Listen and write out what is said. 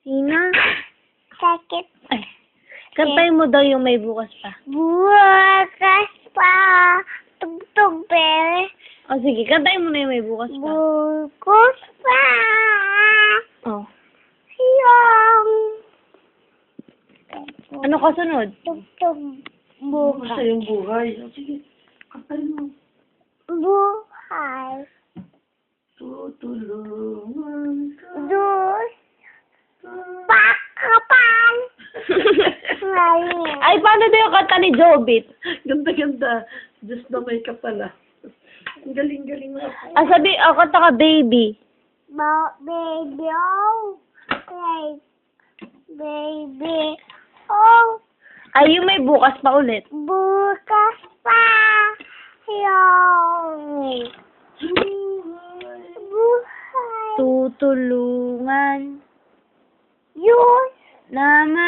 Sino? Sakit. Ay. Kantayin mo daw yung may bukas pa. Bukas pa. Tugtog, bere. O sige, kantayin mo na yung may bukas pa. Bukas pa. Oh. Yung. Ano kasunod? Tugtog. Bukas. yung buhay. Sige, kantayin mo. Buhay. Tutulungan ka. Dus. Pakapan. Mali. Ay, paano daw yung kanta ni Jobit? Ganda-ganda. Diyos na may kapala. Ang galing-galing na. Ah, sabi, kanta ka, baby. Baby, oh. Okay. Baby, oh. Ay, yung may bukas pa ulit. Bukas pa. Yung. Buhay. Tutulungan Yun. naman